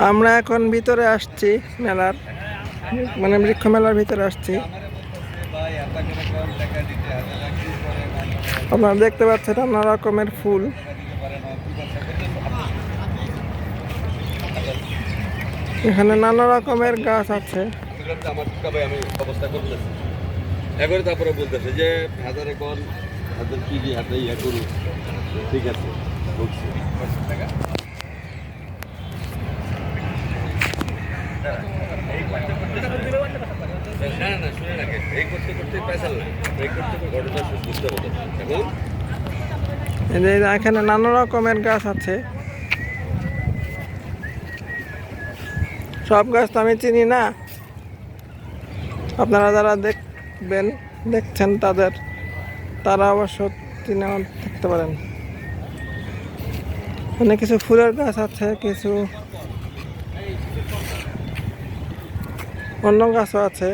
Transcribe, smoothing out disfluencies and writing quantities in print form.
আমরা এখন ভিতরে আসছি মেলার, মানে বৃক্ষ মেলার ভিতরে আসছি। আপনারা দেখতে পাচ্ছেন নানা রকমের ফুল। এখানে নানা রকমের গাছ আছে। তারপরে বলতেছে যে হাজারে কোন হাজার কি দিয়ে হাতে ইয়া করু, ঠিক আছে এখানে নানা রকমের গাছ আছে। সব গাছ তো আমি চিনি না, আপনারা যারা দেখছেন তারা অবশ্য চিনে থাকতে পারেন। অনেক কিছু ফুলের গাছ আছে, কিছু অন্য গাছও আছে।